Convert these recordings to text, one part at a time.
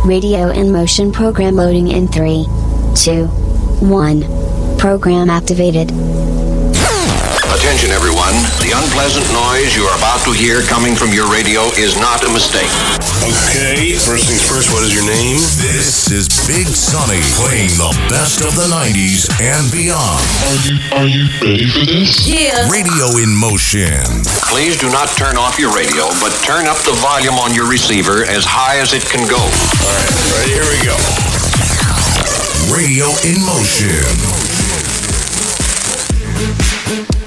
Radio in motion program loading in 3, 2, 1. Program activated. Attention everyone, the unpleasant noise you are about to hear coming from your radio is not a mistake. Okay, first things first, what is your name? This is Big Sonny playing the best of the 90s and beyond. Are you ready for this? Yeah. Radio in motion. Please do not turn off your radio, but turn up the volume on your receiver as high as it can go. All right, ready, here we go. Radio in motion.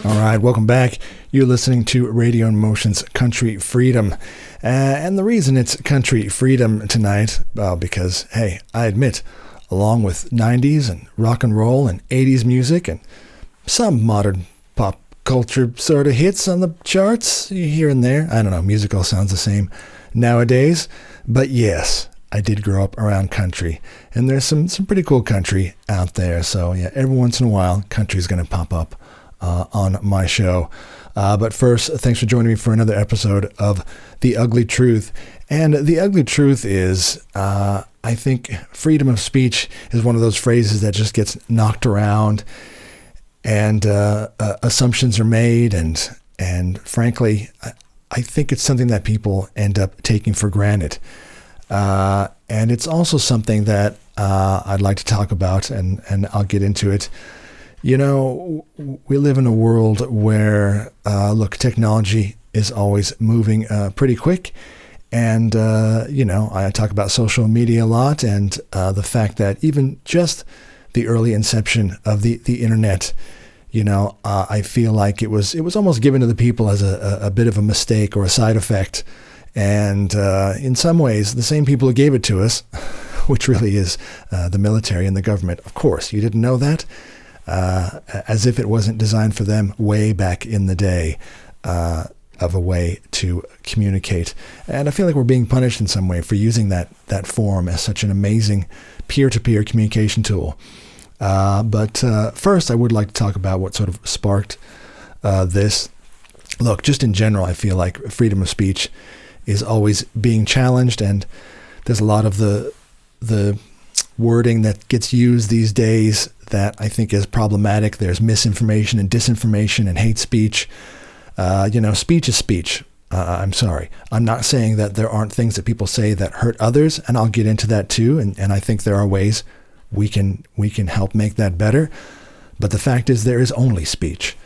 All right, welcome back. You're listening to Radio in Motion's Country Freedom. And the reason it's Country Freedom tonight, well, because, hey, I admit, along with 90s and rock and roll and 80s music and some modern pop culture sort of hits on the charts here and there. I don't know, music all sounds the same nowadays. But yes, I did grow up around country. And there's some pretty cool country out there. So yeah, every once in a while, country's going to pop up on my show. But first, thanks for joining me for another episode of The Ugly Truth. And the ugly truth is, I think freedom of speech is one of those phrases that just gets knocked around and assumptions are made. And frankly, I think it's something that people end up taking for granted. And it's also something that I'd like to talk about, and I'll get into it. You know, we live in a world where, look, technology is always moving pretty quick. And, you know, I talk about social media a lot, and the fact that even just the early inception of the internet, you know, I feel like it was almost given to the people as a bit of a mistake or a side effect. And in some ways, the same people who gave it to us, which really is the military and the government, of course, you didn't know that? As if it wasn't designed for them way back in the day of a way to communicate. And I feel like we're being punished in some way for using that form as such an amazing peer-to-peer communication tool. But first, I would like to talk about what sort of sparked this. Look, just in general, I feel like freedom of speech is always being challenged, and there's a lot of the wording that gets used these days that I think is problematic. There's misinformation and disinformation and hate speech. You know, speech is speech. I'm sorry. I'm not saying that there aren't things that people say that hurt others, and I'll get into that too. And I think there are ways we can help make that better. But the fact is, there is only speech.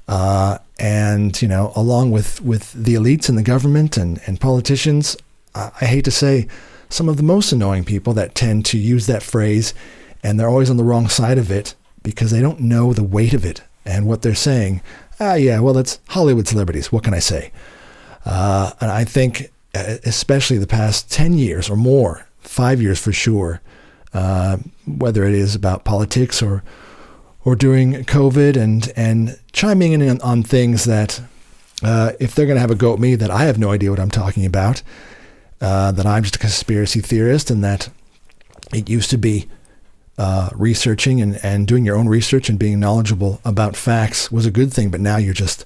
And, you know, along with the elites in the government and politicians, I hate to say, some of the most annoying people that tend to use that phrase, and they're always on the wrong side of it because they don't know the weight of it and what they're saying. Yeah, well, it's Hollywood celebrities. What can I say? And I think especially the past 10 years or more, 5 years for sure, whether it is about politics or during COVID and chiming in on things that if they're going to have a go at me that I have no idea what I'm talking about, that I'm just a conspiracy theorist, and that it used to be researching and doing your own research and being knowledgeable about facts was a good thing, but now you're just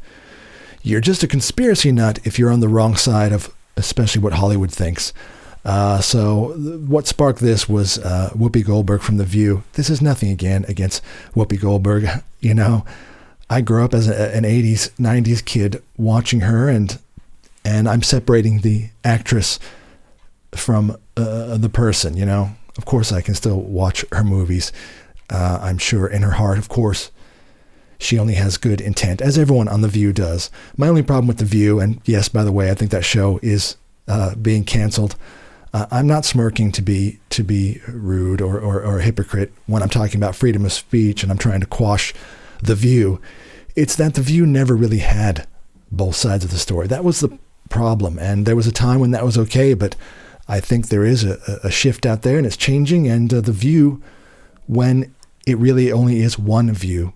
a conspiracy nut if you're on the wrong side of especially what Hollywood thinks. So what sparked this was Whoopi Goldberg from The View. This is nothing again against Whoopi Goldberg. You know, I grew up as an 80s, 90s kid watching her, and I'm separating the actress from the person, you know. Of course, I can still watch her movies. I'm sure in her heart, of course, she only has good intent, as everyone on The View does. My only problem with The View, and yes, by the way, I think that show is being canceled. I'm not smirking to be rude or a hypocrite when I'm talking about freedom of speech and I'm trying to quash The View. It's that The View never really had both sides of the story. That was the problem, and there was a time when that was okay, but I think there is a shift out there, and it's changing, and The View, when it really only is one view,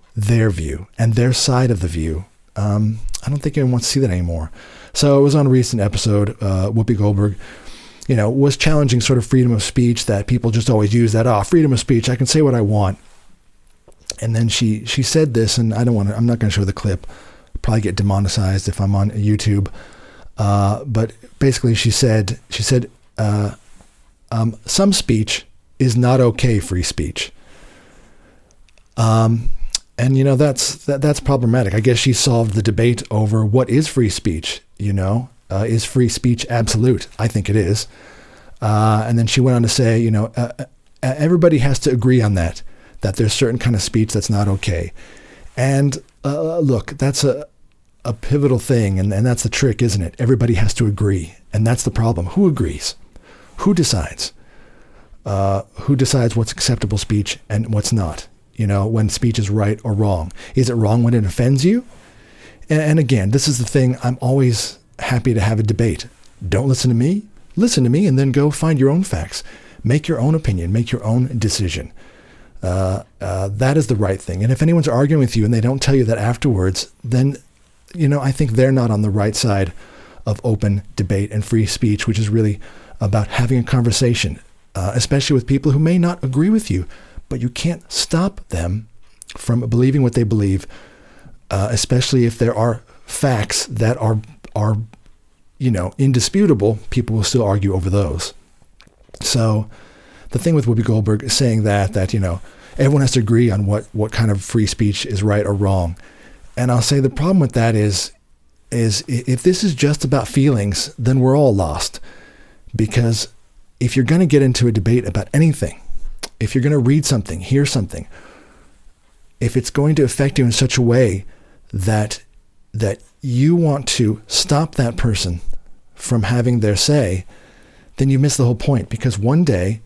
and their side of the view, I don't think anyone wants to see that anymore. So it was on a recent episode, Whoopi Goldberg, you know, was challenging sort of freedom of speech, that people just always use that, freedom of speech, I can say what I want. And then she said this, and I'm not going to show the clip, probably get demonetized if I'm on YouTube. But basically she said, some speech is not okay free speech. And that's problematic. I guess she solved the debate over what is free speech. Is free speech absolute? I think it is. And then she went on to say, everybody has to agree on that there's certain kind of speech that's not okay. And look, that's a pivotal thing, and that's the trick, isn't it? Everybody has to agree, and that's the problem. Who agrees? Who decides? Who decides what's acceptable speech and what's not? When speech is right or wrong. Is it wrong when it offends you? And again, this is the thing. I'm always happy to have a debate. Don't listen to me. Listen to me, and then go find your own facts. Make your own opinion. Make your own decision. That is the right thing. And if anyone's arguing with you and they don't tell you that afterwards, then, I think they're not on the right side of open debate and free speech, which is really about having a conversation, especially with people who may not agree with you, but you can't stop them from believing what they believe, especially if there are facts that are indisputable. People will still argue over those. So the thing with Whoopi Goldberg is saying that everyone has to agree on what kind of free speech is right or wrong. And I'll say the problem with that is if this is just about feelings, then we're all lost. Because if you're going to get into a debate about anything, if you're going to read something, hear something, if it's going to affect you in such a way that you want to stop that person from having their say, then you miss the whole point. Because one day,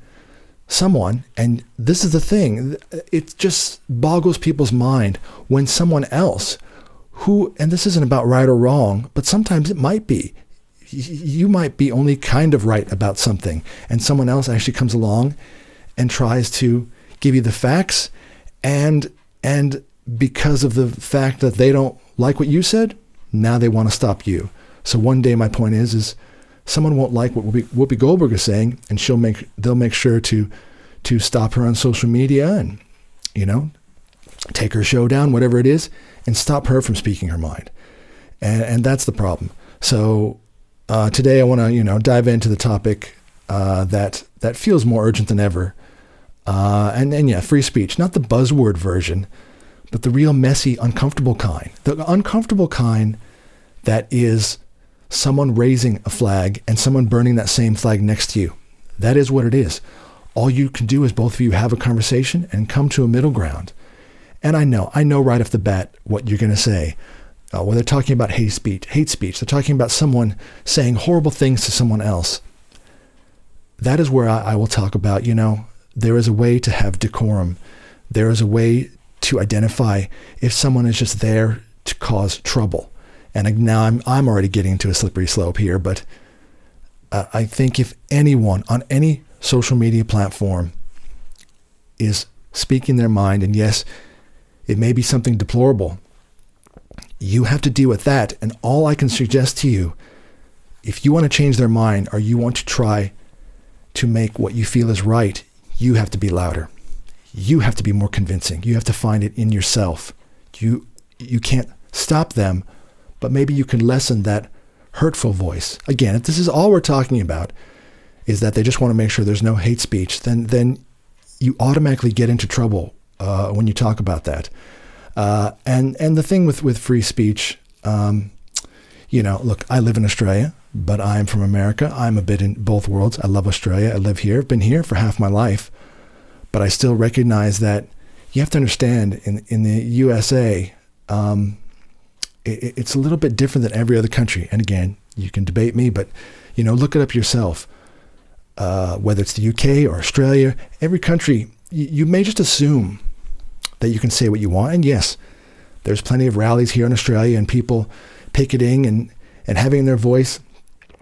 someone, and this is the thing, it just boggles people's mind when someone else who, and this isn't about right or wrong, but sometimes it might be, you might be only kind of right about something, and someone else actually comes along and tries to give you the facts, and because of the fact that they don't like what you said, now they want to stop you. So one day, my point is someone won't like what Whoopi Goldberg is saying, and they'll make sure to stop her on social media and, take her show down, whatever it is, and stop her from speaking her mind. And that's the problem. So today I want to, dive into the topic that feels more urgent than ever. And free speech, not the buzzword version, but the real messy, uncomfortable kind. The uncomfortable kind that is someone raising a flag and someone burning that same flag next to you. That is what it is. All you can do is both of you have a conversation and come to a middle ground. And I know right off the bat what you're going to say. When they're talking about hate speech, they're talking about someone saying horrible things to someone else. That is where I will talk about, there is a way to have decorum. There is a way to identify if someone is just there to cause trouble. And now I'm already getting into a slippery slope here, but I think if anyone on any social media platform is speaking their mind, and yes, it may be something deplorable, you have to deal with that. And all I can suggest to you, if you want to change their mind or you want to try to make what you feel is right, you have to be louder. You have to be more convincing. You have to find it in yourself. You can't stop them, but maybe you can lessen that hurtful voice. Again, if this is all we're talking about, is that they just want to make sure there's no hate speech, then you automatically get into trouble when you talk about that. And the thing with free speech, look, I live in Australia, but I'm from America. I'm a bit in both worlds. I love Australia. I live here. I've been here for half my life. But I still recognize that you have to understand in the U.S.A., it's a little bit different than every other country. And again, you can debate me, but, look it up yourself. Whether it's the U.K. or Australia, every country, you may just assume that you can say what you want. And yes, there's plenty of rallies here in Australia and people picketing and having their voice.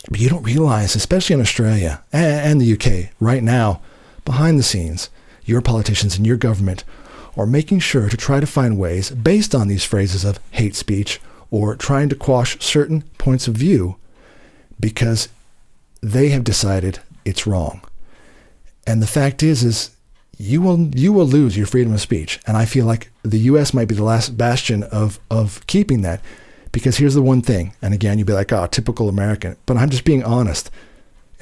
But you don't realize, especially in Australia and the UK right now, behind the scenes, your politicians and your government are making sure to try to find ways based on these phrases of hate speech or trying to quash certain points of view because they have decided it's wrong. And the fact is you will lose your freedom of speech. And I feel like the U.S. might be the last bastion of keeping that, because here's the one thing. And again, you'd be like, typical American. But I'm just being honest.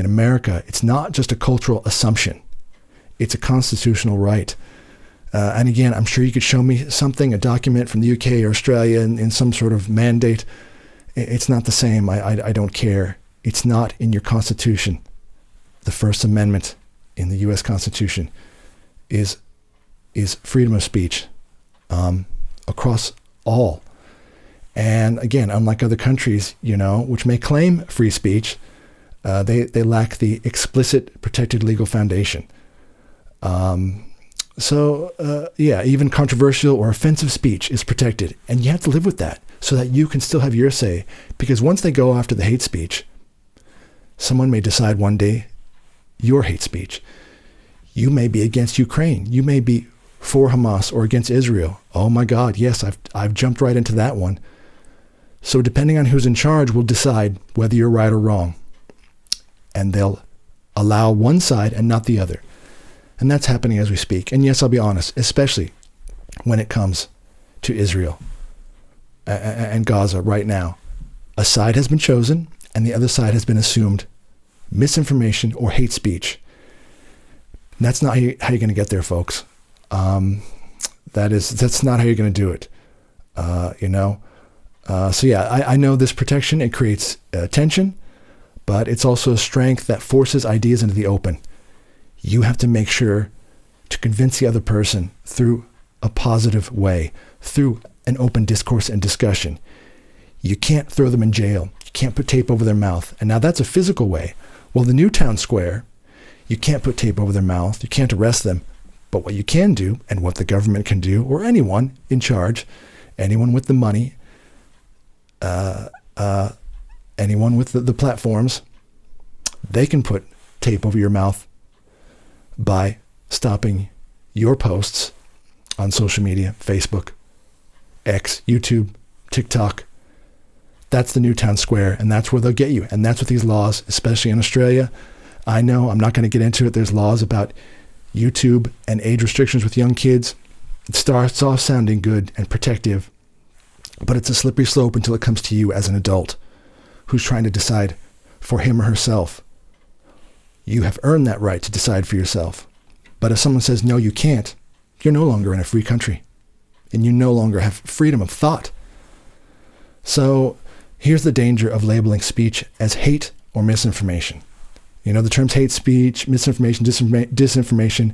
in America, it's not just a cultural assumption. It's a constitutional right. And again, I'm sure you could show me something, a document from the UK or Australia in some sort of mandate. It's not the same. I don't care. It's not in your Constitution. The First Amendment in the U.S. Constitution is freedom of speech across all. And again, unlike other countries, which may claim free speech, they lack the explicit protected legal foundation. Even controversial or offensive speech is protected, and you have to live with that so that you can still have your say. Because once they go after the hate speech, someone may decide one day your hate speech. You may be against Ukraine. You may be for Hamas or against Israel. Oh my God, yes, I've jumped right into that one. So depending on who's in charge will decide whether you're right or wrong. And they'll allow one side and not the other. And that's happening as we speak. And yes, I'll be honest, especially when it comes to Israel and Gaza right now. A side has been chosen and the other side has been assumed misinformation or hate speech. And that's not how you're going to get there, folks. That's not how you're going to do it. I know this protection, it creates tension, but it's also a strength that forces ideas into the open. You have to make sure to convince the other person through a positive way, through an open discourse and discussion. You can't throw them in jail. You can't put tape over their mouth. And now that's a physical way. Well, the Newtown Square, you can't put tape over their mouth. You can't arrest them. But what you can do, and what the government can do, or anyone in charge, anyone with the money, anyone with the platforms, they can put tape over your mouth by stopping your posts on social media, Facebook, X, YouTube, TikTok. That's the Newtown Square, and that's where they'll get you. And that's what these laws, especially in Australia, I know, I'm not going to get into it. There's laws about YouTube and age restrictions with young kids. It starts off sounding good and protective, but it's a slippery slope until it comes to you as an adult who's trying to decide for him or herself. You have earned that right to decide for yourself. But if someone says, no, you can't, you're no longer in a free country, and you no longer have freedom of thought. So here's the danger of labeling speech as hate or misinformation. The terms hate speech, misinformation, disinformation,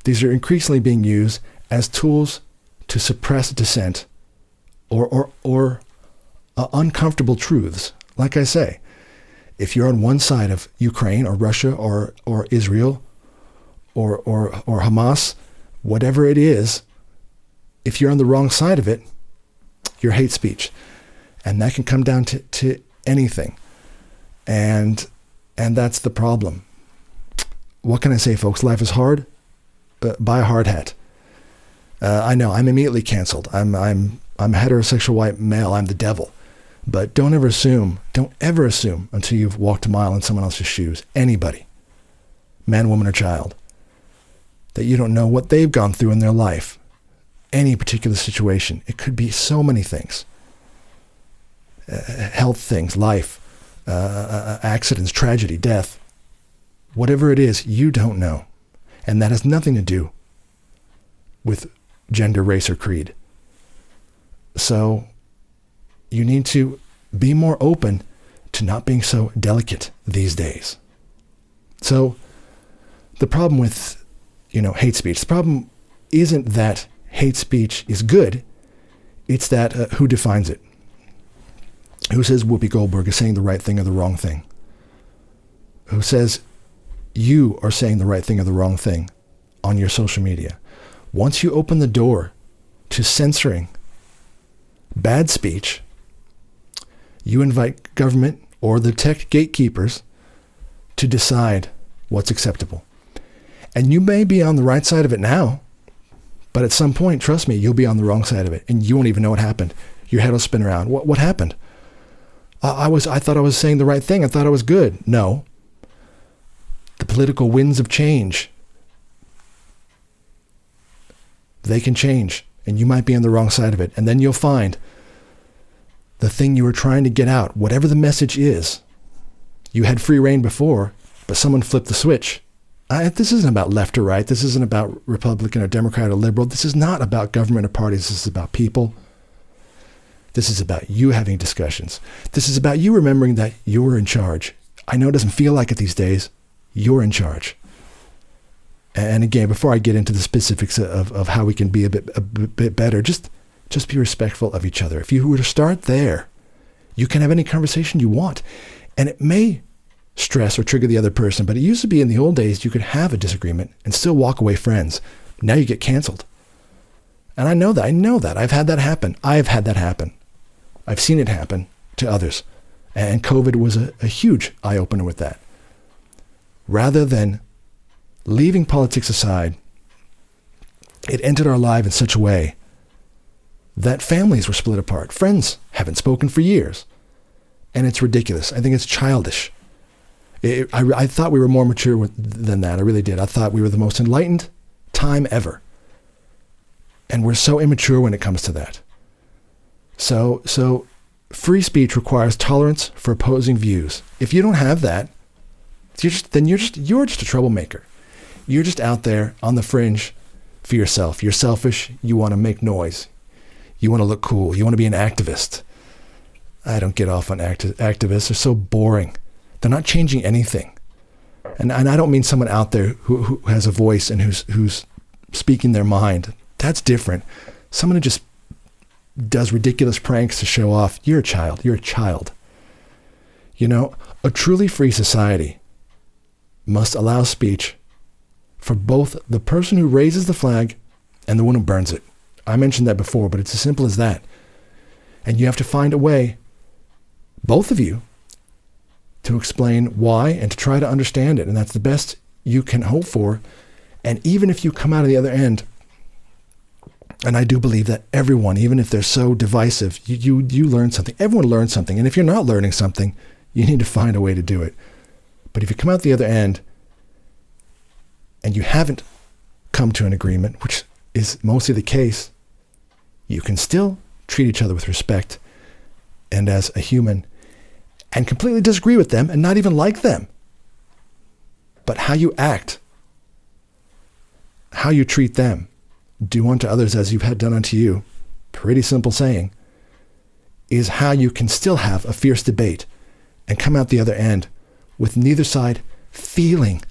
these are increasingly being used as tools to suppress dissent or uncomfortable truths. Like I say, if you're on one side of Ukraine or Russia or Israel or Hamas, whatever it is, if you're on the wrong side of it, you're hate speech. And that can come down to anything. And that's the problem. What can I say, folks? Life is hard. Buy a hard hat. I know I'm immediately canceled. I'm a heterosexual white male. I'm the devil. But don't ever assume until you've walked a mile in someone else's shoes, anybody, man, woman, or child, that you don't know what they've gone through in their life. Any particular situation. It could be so many things. Health things, life, accidents, tragedy, death. Whatever it is, you don't know. And that has nothing to do with gender, race, or creed. So you need to be more open to not being so delicate these days. So the problem with, hate speech, the problem isn't that hate speech is good. It's that who defines it? Who says Whoopi Goldberg is saying the right thing or the wrong thing? Who says you are saying the right thing or the wrong thing on your social media? Once you open the door to censoring bad speech, you invite government or the tech gatekeepers to decide what's acceptable. And you may be on the right side of it now, but at some point, trust me, you'll be on the wrong side of it, and you won't even know what happened. Your head will spin around. What happened? I thought I was saying the right thing. I thought I was good. No. The political winds of change, they can change, and you might be on the wrong side of it. And then you'll find the thing you were trying to get out, whatever the message is. You had free reign before, but someone flipped the switch. This isn't about left or right. This isn't about Republican or Democrat or liberal. This is not about government or parties. This is about people. This is about you having discussions. This is about you remembering that you're in charge. I know it doesn't feel like it these days. You're in charge. And again, before I get into the specifics of how we can be a bit better, just be respectful of each other. If you were to start there, you can have any conversation you want. And it may stress or trigger the other person, but it used to be in the old days, you could have a disagreement and still walk away friends. Now you get canceled. And I know that. I've had that happen. I've seen it happen to others. And COVID was a huge eye-opener with that. Rather than leaving politics aside, it entered our life in such a way that families were split apart. Friends haven't spoken for years. And it's ridiculous. I think it's childish. I thought we were more mature than that. I really did. I thought we were the most enlightened time ever. And we're so immature when it comes to that. So free speech requires tolerance for opposing views. If you don't have that, you're just a troublemaker. You're just out there on the fringe for yourself. You're selfish. You want to make noise. You want to look cool. You want to be an activist. I don't get off on activists. They're so boring. They're not changing anything. And I don't mean someone out there who has a voice and who's speaking their mind. That's different. Someone who just does ridiculous pranks to show off. You're a child. You're a child. You know, a truly free society must allow speech for both the person who raises the flag and the one who burns it. I mentioned that before, but it's as simple as that. And you have to find a way, both of you, to explain why and to try to understand it. And that's the best you can hope for. And even if you come out of the other end, and I do believe that everyone, even if they're so divisive, you learn something. Everyone learns something. And if you're not learning something, you need to find a way to do it. But if you come out the other end and you haven't come to an agreement, which is mostly the case, you can still treat each other with respect and as a human and completely disagree with them and not even like them. But how you act, how you treat them, do unto others as you've had done unto you, pretty simple saying, is how you can still have a fierce debate and come out the other end with neither side feeling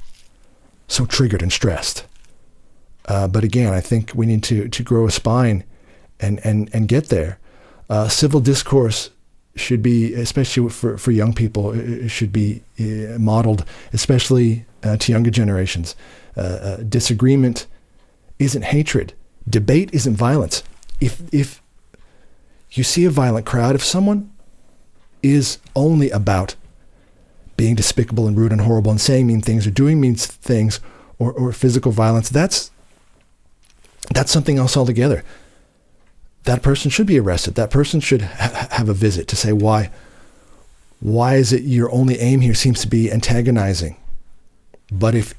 so triggered and stressed. But again, I think we need to grow a spine and get there. Civil discourse should be, especially for young people, it should be modeled, especially to younger generations. Disagreement isn't hatred. Debate isn't violence. If you see a violent crowd, if someone is only about being despicable and rude and horrible and saying mean things or doing mean things or physical violence, that's something else altogether. That person should be arrested. That person should have a visit to say, why is it your only aim here seems to be antagonizing? But if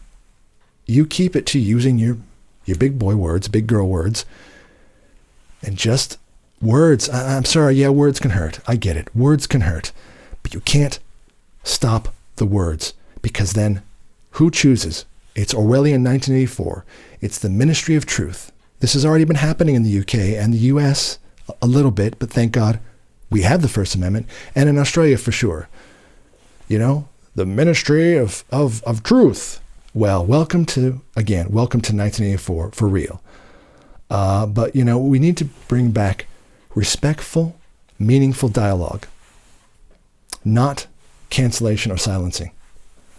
you keep it to using your big boy words, big girl words, and just words, I'm sorry, yeah, words can hurt. I get it. Words can hurt. But you can't stop the words, because then who chooses? It's Orwellian 1984. It's the Ministry of Truth. This has already been happening in the UK and the US a little bit, but thank God we have the First Amendment, and in Australia for sure. You know, the Ministry of Truth. Well, welcome to 1984 for real. But, you know, we need to bring back respectful, meaningful dialogue, not cancellation or silencing.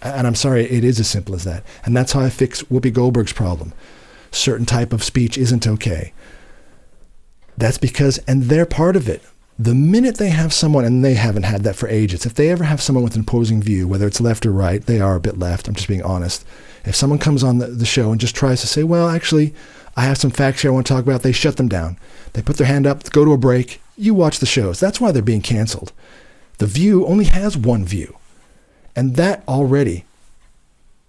And I'm sorry, it is as simple as that. And that's how I fix Whoopi Goldberg's problem. Certain type of speech isn't okay. That's because, and they're part of it. The minute they have someone, and they haven't had that for ages, if they ever have someone with an opposing view, whether it's left or right, they are a bit left, I'm just being honest. If someone comes on the show and just tries to say, well, actually, I have some facts here I want to talk about, they shut them down. They put their hand up, go to a break, you watch the shows. That's why they're being canceled. The View only has one view. And that already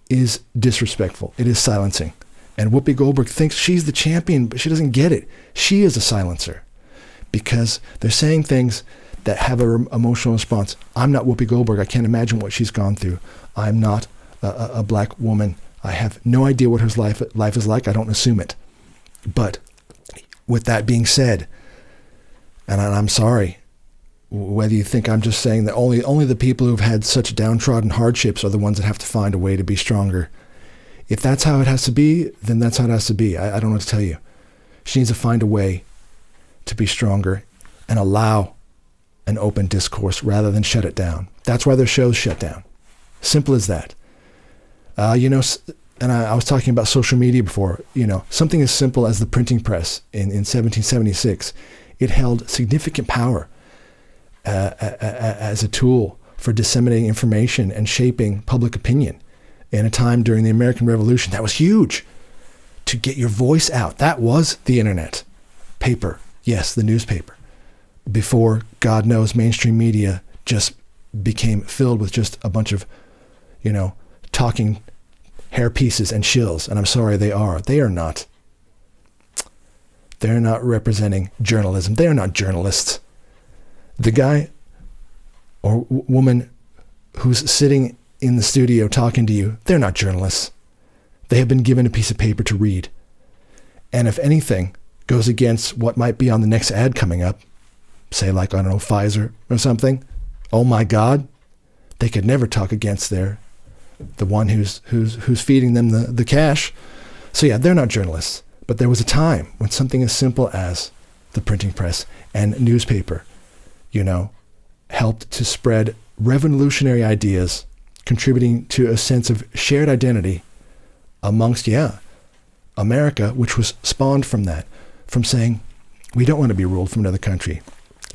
is disrespectful. It is silencing. And Whoopi Goldberg thinks she's the champion, but she doesn't get it. She is a silencer because they're saying things that have an emotional response. I'm not Whoopi Goldberg. I can't imagine what she's gone through. I'm not a black woman. I have no idea what her life is like. I don't assume it. But with that being said, and I'm sorry, whether you think I'm just saying that only the people who've had such downtrodden hardships are the ones that have to find a way to be stronger. If that's how it has to be, then that's how it has to be. I don't know what to tell you. She needs to find a way to be stronger and allow an open discourse rather than shut it down. That's why their show's shut down. Simple as that. And I was talking about social media before. Something as simple as the printing press in 1776, it held significant power as a tool for disseminating information and shaping public opinion in a time during the American Revolution. That was huge. To get your voice out. That was the internet. Paper. Yes, the newspaper. Before, God knows, mainstream media just became filled with just a bunch of, talking hair pieces and shills. And I'm sorry, they are. They are not. They're not representing journalism. They are not journalists. The guy or woman who's sitting in the studio talking to you, they're not journalists. They have been given a piece of paper to read. And if anything goes against what might be on the next ad coming up, say like, I don't know, Pfizer or something, oh my God, they could never talk against the one who's feeding them the cash. So yeah, they're not journalists. But there was a time when something as simple as the printing press and newspaper, helped to spread revolutionary ideas, contributing to a sense of shared identity amongst, America, which was spawned from that, from saying, we don't want to be ruled from another country.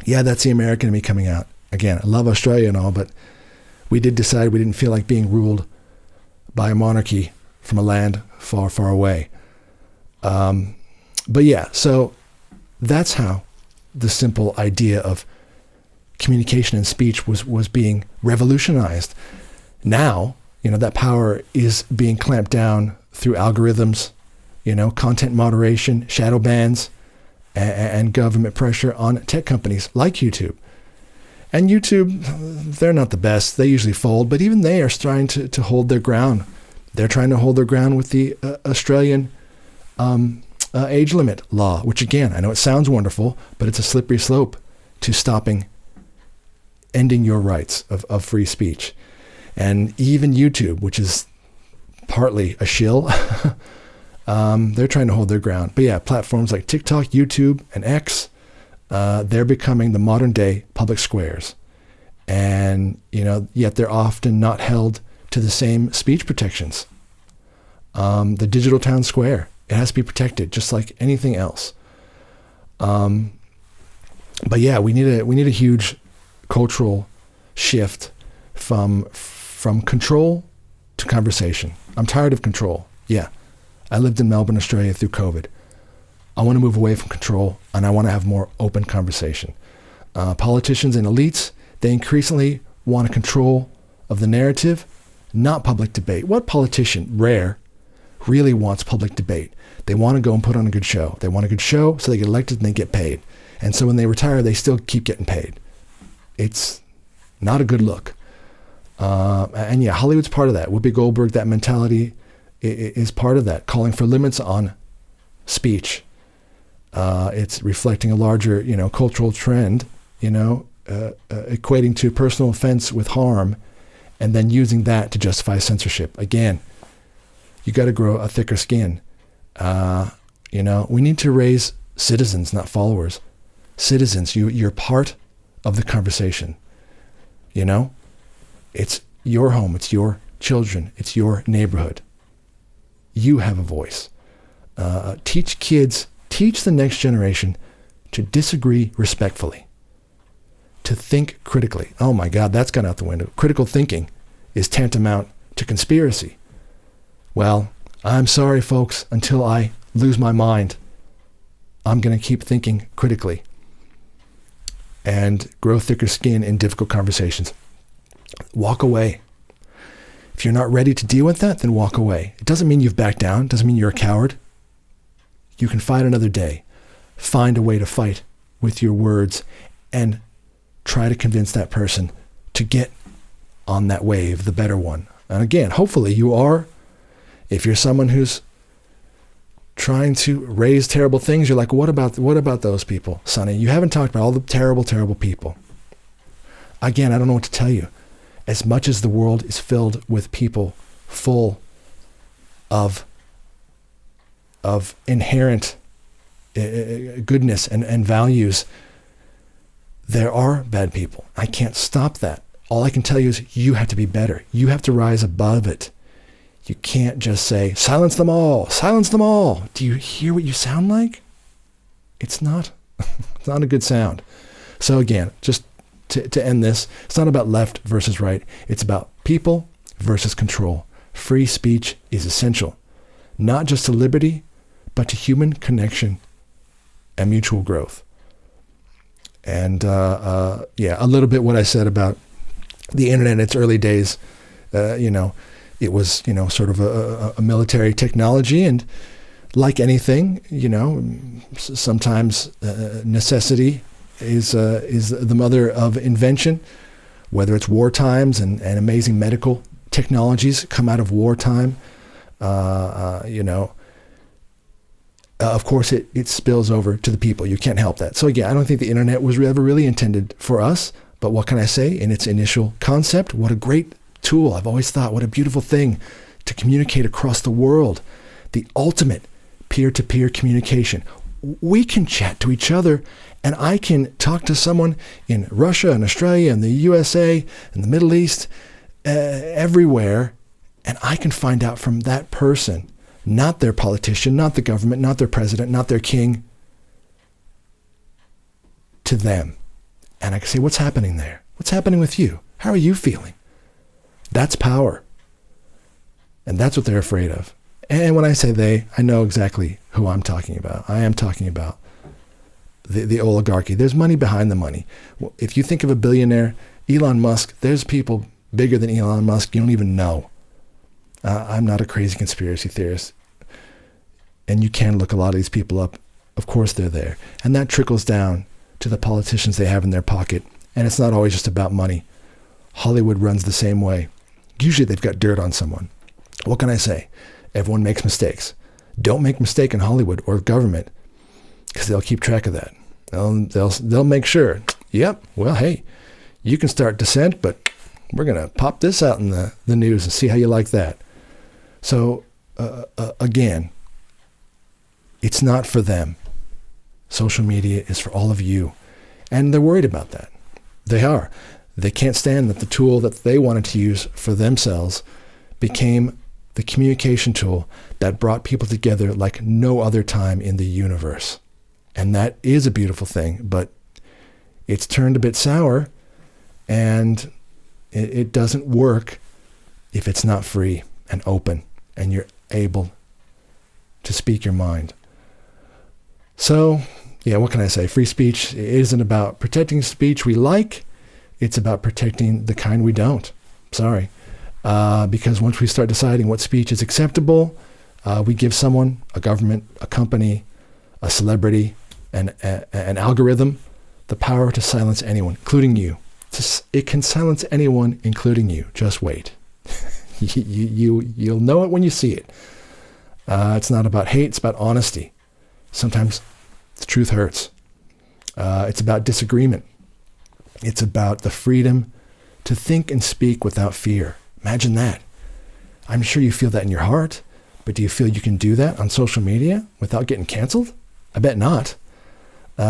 Yeah, that's the American in me coming out. Again, I love Australia and all, but we did decide we didn't feel like being ruled by a monarchy from a land far, far away. But yeah, so that's how the simple idea of communication and speech was being revolutionized. Now, that power is being clamped down through algorithms, content moderation, shadow bans, and government pressure on tech companies like YouTube. And YouTube, they're not the best. They usually fold, but even they are trying to hold their ground. They're trying to hold their ground with the Australian age limit law, which again, I know it sounds wonderful, but it's a slippery slope to ending your rights of free speech. And even YouTube, which is partly a shill, they're trying to hold their ground. But yeah, platforms like TikTok, YouTube, and X, they're becoming the modern day public squares. And, yet they're often not held to the same speech protections. The digital town square, it has to be protected just like anything else. But yeah, we need a huge cultural shift from control to conversation. I'm tired of control. Yeah. I lived in Melbourne, Australia through COVID. I want to move away from control, and I want to have more open conversation. Politicians and elites, they increasingly want a control of the narrative, not public debate. What politician, rare, really wants public debate? They want to go and put on a good show. They want a good show so they get elected and they get paid. And so when they retire, they still keep getting paid. It's not a good look. And yeah, Hollywood's part of that. Whoopi Goldberg, that mentality is part of that, calling for limits on speech. It's reflecting a larger, cultural trend, equating to personal offense with harm, and then using that to justify censorship. Again, you got to grow a thicker skin. We need to raise citizens, not followers. Citizens, you're part of the conversation. It's your home, it's your children, it's your neighborhood. You have a voice. Teach the next generation to disagree respectfully, to think critically. Oh my God, that's gone out the window. Critical thinking is tantamount to conspiracy. Well, I'm sorry, folks, until I lose my mind, I'm going to keep thinking critically and grow thicker skin in difficult conversations. Walk away. If you're not ready to deal with that, then walk away. It doesn't mean you've backed down. It doesn't mean you're a coward. You can fight another day. Find a way to fight with your words and try to convince that person to get on that wave, the better one. And again, hopefully you are. If you're someone who's trying to raise terrible things, you're like, what about those people, Sonny? You haven't talked about all the terrible, terrible people. Again, I don't know what to tell you. As much as the world is filled with people full of inherent goodness and values, there are bad people. I can't stop that. All I can tell you is you have to be better. You have to rise above it. You can't just say, silence them all, silence them all. Do you hear what you sound like? It's not a good sound. So again, just to end this, it's not about left versus right. It's about people versus control. Free speech is essential, not just to liberty, but to human connection and mutual growth. And a little bit what I said about the internet in its early days, it was, sort of a military technology, and like anything, sometimes necessity is the mother of invention, whether it's war times and amazing medical technologies come out of wartime. Of course, it spills over to the people. You can't help that. So again, I don't think the internet was ever really intended for us. But what can I say? In its initial concept, what a great tool. I've always thought, what a beautiful thing to communicate across the world. The ultimate peer-to-peer communication. We can chat to each other, and I can talk to someone in Russia and Australia and the U.S.A. and the Middle East, everywhere, and I can find out from that person, not their politician, not the government, not their president, not their king, to them. And I can say, what's happening there? What's happening with you? How are you feeling? That's power. And that's what they're afraid of. And when I say they, I know exactly who I'm talking about. I am talking about the oligarchy. There's money behind the money. If you think of a billionaire, Elon Musk, there's people bigger than Elon Musk you don't even know. I'm not a crazy conspiracy theorist. And you can look a lot of these people up. Of course they're there. And that trickles down to the politicians they have in their pocket. And it's not always just about money. Hollywood runs the same way. Usually they've got dirt on someone. What can I say? Everyone makes mistakes. Don't make a mistake in Hollywood or government, because they'll keep track of that. They'll make sure. Yep. Well, hey, you can start dissent, but we're going to pop this out in the news and see how you like that. So again, it's not for them. Social media is for all of you. And they're worried about that. They are. They can't stand that the tool that they wanted to use for themselves became the communication tool that brought people together like no other time in the universe. And that is a beautiful thing, but it's turned a bit sour, and it doesn't work if it's not free and open and you're able to speak your mind. So, yeah, what can I say? Free speech isn't about protecting speech we like. It's about protecting the kind we don't. Sorry. Because once we start deciding what speech is acceptable, we give someone, a government, a company, a celebrity, an algorithm, the power to silence anyone, including you. It can silence anyone, including you. Just wait. You'll know it when you see it. It's not about hate. It's about honesty. Sometimes the truth hurts. It's about disagreement. It's about the freedom to think and speak without fear. Imagine that. I'm sure you feel that in your heart, but do you feel you can do that on social media without getting canceled? I bet not.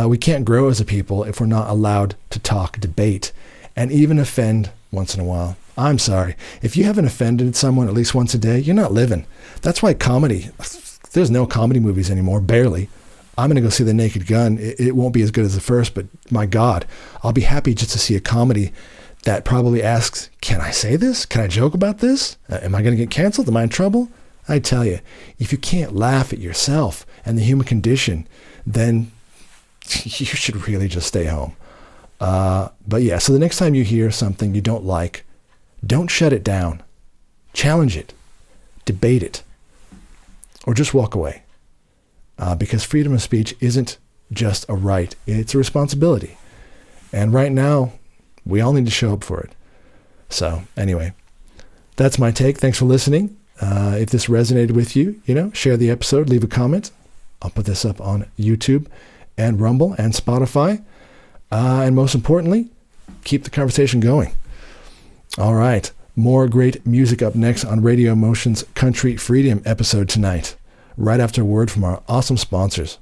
We can't grow as a people if we're not allowed to talk, debate, and even offend once in a while. I'm sorry. If you haven't offended someone at least once a day, you're not living. That's why comedy, there's no comedy movies anymore, barely. I'm going to go see The Naked Gun. It won't be as good as the first, but my God, I'll be happy just to see a comedy that probably asks, can I say this? Can I joke about this? Am I going to get canceled? Am I in trouble? I tell you, if you can't laugh at yourself and the human condition, then you should really just stay home. But yeah, so the next time you hear something you don't like, don't shut it down. Challenge it. Debate it. Or just walk away. Because freedom of speech isn't just a right. It's a responsibility. And right now, we all need to show up for it. So anyway, That's my take. Thanks for listening. If this resonated with you, share the episode, leave a comment. I'll put this up on YouTube and Rumble and Spotify. And most importantly, keep the conversation going. All right. More great music up next on Radio Motion's Country Freedom episode tonight, right after a word from our awesome sponsors.